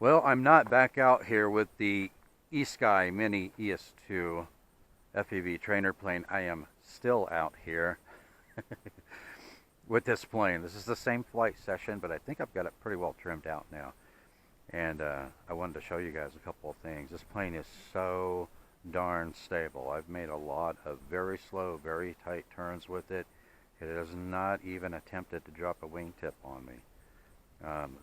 Well, I'm not back out here with the Esky Mini ES2 FPV trainer plane. I am still out here with this plane. This is the same flight session, but I think I've got it pretty well trimmed out now. And I wanted to show you guys a couple of things. This plane is so darn stable. I've made a lot of very slow, very tight turns with it. It has not even attempted to drop a wingtip on me.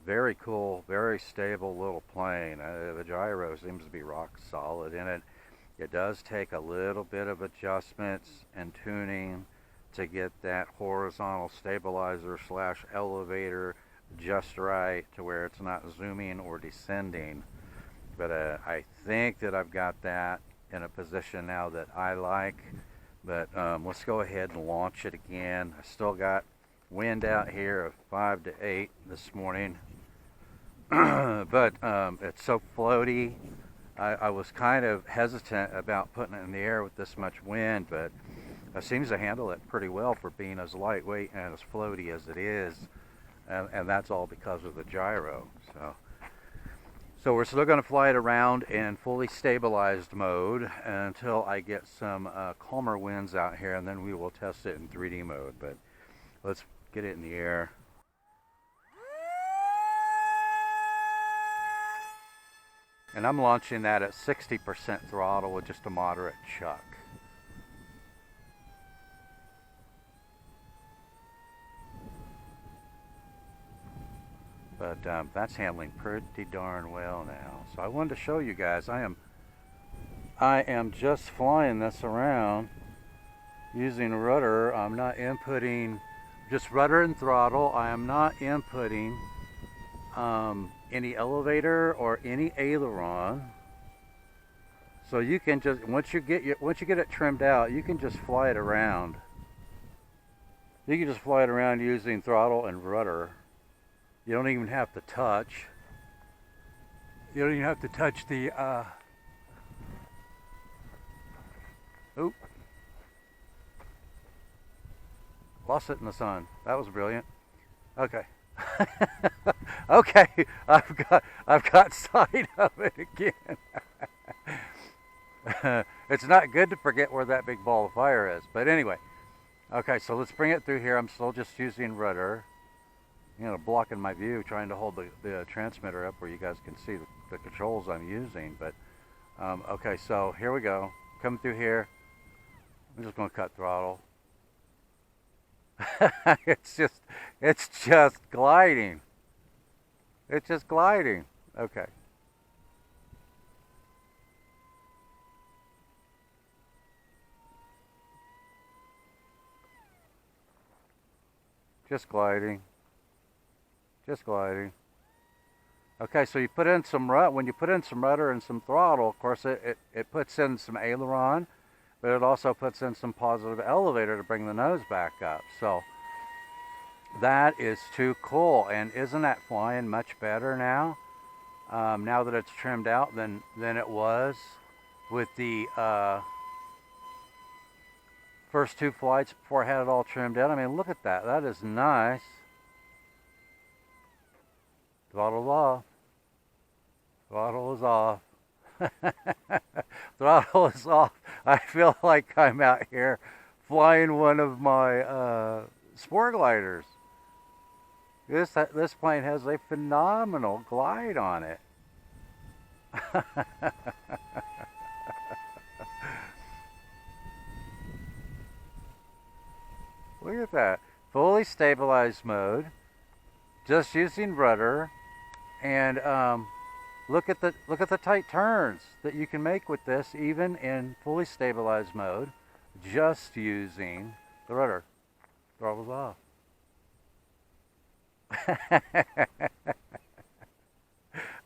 Very cool, very stable little plane. The gyro seems to be rock solid in it. It does take a little bit of adjustments and tuning to get that horizontal stabilizer slash elevator just right to where it's not zooming or descending. But I think that I've got that in a position now that I like. But let's go ahead and launch it again. I still got wind out here of 5 to 8 this morning. But it's so floaty. I was kind of hesitant about putting it in the air with this much wind, but it seems to handle it pretty well for being as lightweight and as floaty as it is. And that's all because of the gyro. So we're still going to fly it around in fully stabilized mode until I get some calmer winds out here, and then we will test it in 3D mode. But let's get it in the air. And I'm launching that at 60% throttle with just a moderate chuck. But that's handling pretty darn well now. So I wanted to show you guys. I am just flying this around using rudder. I'm not inputting, just rudder and throttle. I am not inputting any elevator or any aileron. So you can just once you get it trimmed out, you can just fly it around. You can just fly it around using throttle and rudder. You don't even have to touch. You don't even have to touch the oop. Lost it in the sun. That was brilliant. Okay. Okay, I've got sight of it again. It's not good to forget where that big ball of fire is. But anyway. Okay, so let's bring it through here. I'm still just using rudder. Blocking my view, trying to hold the transmitter up where you guys can see the controls I'm using. But okay, so here we go. Coming through here. I'm just going to cut throttle. It's just gliding. It's just gliding. Okay. Just gliding. Just gliding. Okay, so you put in some when you put in some rudder and some throttle, of course it puts in some aileron, but it also puts in some positive elevator to bring the nose back up. So that is too cool. And isn't that flying much better now? Now that it's trimmed out than it was with the first two flights before I had it all trimmed out. I mean, look at that. That is nice. Throttle's off. Throttle is off. Throttle is off. I feel like I'm out here flying one of my sport gliders. This plane has a phenomenal glide on it. Look at that. Fully stabilized mode. Just using rudder. And look at the tight turns that you can make with this, even in fully stabilized mode, just using the rudder. Throttle's off.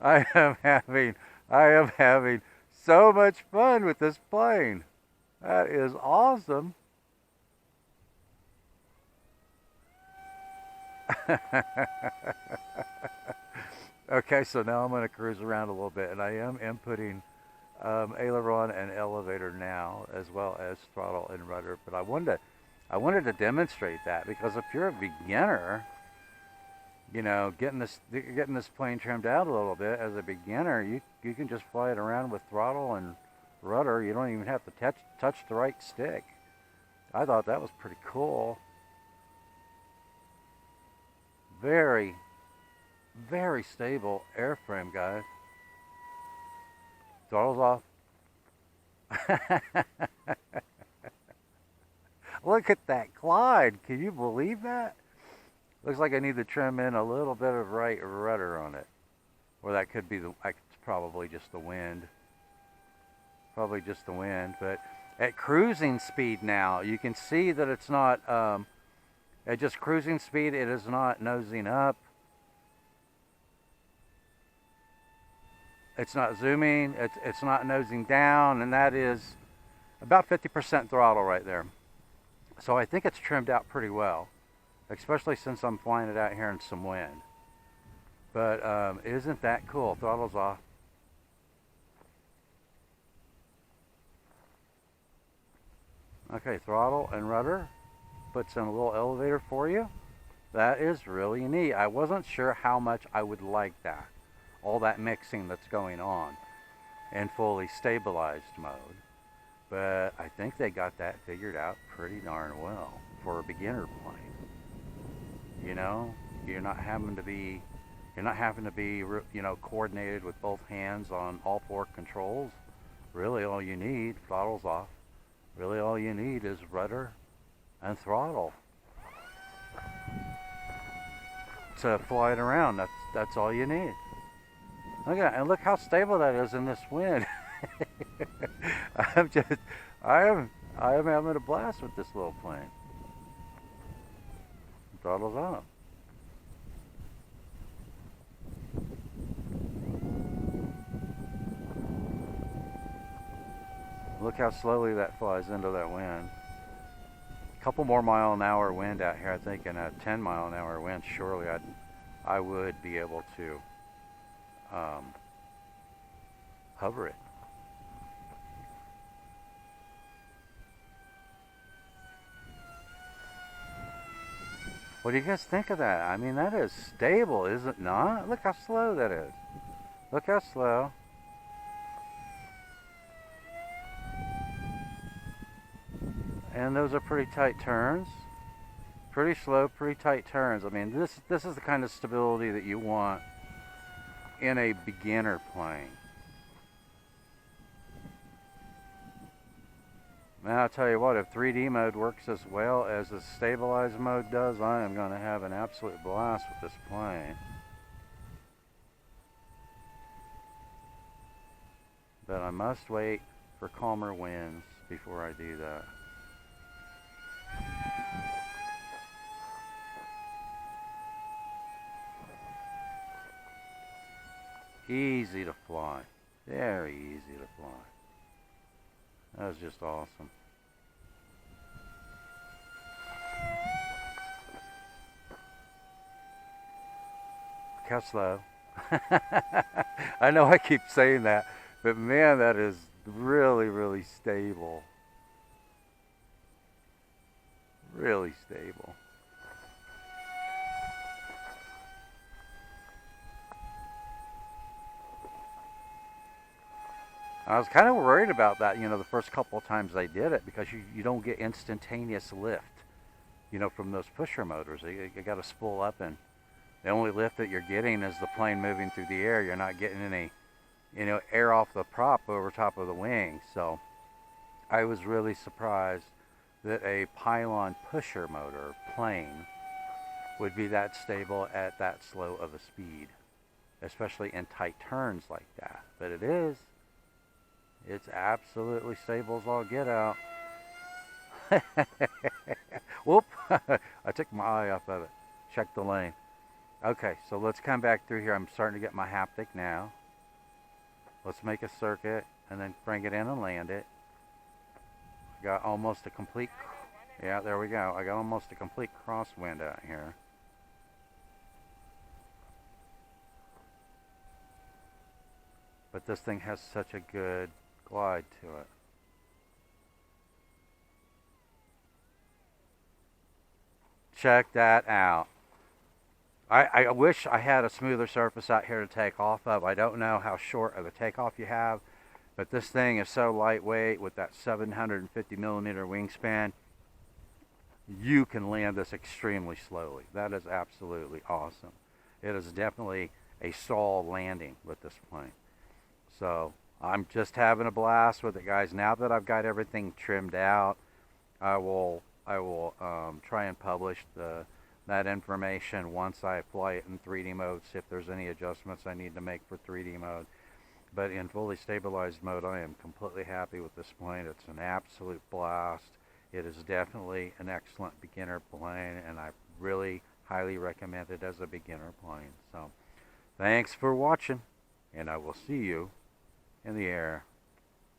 I am having so much fun with this plane. That is awesome. Okay, so now I'm going to cruise around a little bit, and I am inputting aileron and elevator now, as well as throttle and rudder. But I wanted to demonstrate that, because if you're a beginner, you know, getting this plane trimmed out a little bit as a beginner, you can just fly it around with throttle and rudder. You don't even have to touch the right stick. I thought that was pretty cool. Very, very stable airframe, guys. Throttle's off. Look at that glide. Can you believe that? Looks like I need to trim in a little bit of right rudder on it. Or that could be it's probably just the wind. Probably just the wind. But at cruising speed now, you can see that it's not, at just cruising speed, it is not nosing up. It's not zooming. It's not nosing down. And that is about 50% throttle right there. So I think it's trimmed out pretty well, especially since I'm flying it out here in some wind. But isn't that cool? Throttle's off. Okay, throttle and rudder. Puts in a little elevator for you. That is really neat. I wasn't sure how much I would like that. All that mixing that's going on in fully stabilized mode. But I think they got that figured out pretty darn well for a beginner plane. You know, you're not having to be, you know, coordinated with both hands on all four controls. Really all you need, throttle's off. Really all you need is rudder and throttle to fly it around. That's all you need. Okay, and look how stable that is in this wind. I am having a blast with this little plane. Throttle's on. Look how slowly that flies into that wind. A couple more mile-an-hour wind out here, I think, and a 10-mile-an-hour wind. Surely I would be able to hover it. What do you guys think of that? I mean, that is stable, is it not? Look how slow that is. Look how slow. And those are pretty tight turns. Pretty slow, pretty tight turns. I mean, this is the kind of stability that you want in a beginner plane. Now, I'll tell you what, if 3D mode works as well as the stabilized mode does, I am going to have an absolute blast with this plane. But I must wait for calmer winds before I do that. Easy to fly. Very easy to fly. That was just awesome. Look how slow. I know I keep saying that, but man, that is really, really stable. Really stable. I was kind of worried about that, you know, the first couple of times I did it, because you don't get instantaneous lift, you know, from those pusher motors. You got to spool up, and the only lift that you're getting is the plane moving through the air. You're not getting any, you know, air off the prop over top of the wing. So I was really surprised that a pylon pusher motor plane would be that stable at that slow of a speed, especially in tight turns like that. But it is. It's absolutely stable as all get out. Whoop! I took my eye off of it. Check the lane. Okay, so let's come back through here. I'm starting to get my haptic now. Let's make a circuit and then bring it in and land it. Got almost a complete, yeah, there we go. I got almost a complete crosswind out here. But this thing has such a good glide to it. Check that out. I wish I had a smoother surface out here to take off of. I don't know how short of a takeoff you have, but this thing is so lightweight with that 750mm wingspan. You can land this extremely slowly. That is absolutely awesome. It is definitely a stall landing with this plane. So I'm just having a blast with it, guys. Now that I've got everything trimmed out, I will try and publish that information once I fly it in 3D mode, see if there's any adjustments I need to make for 3D mode. But in fully stabilized mode, I am completely happy with this plane. It's an absolute blast. It is definitely an excellent beginner plane, and I really highly recommend it as a beginner plane. So thanks for watching, and I will see you in the air.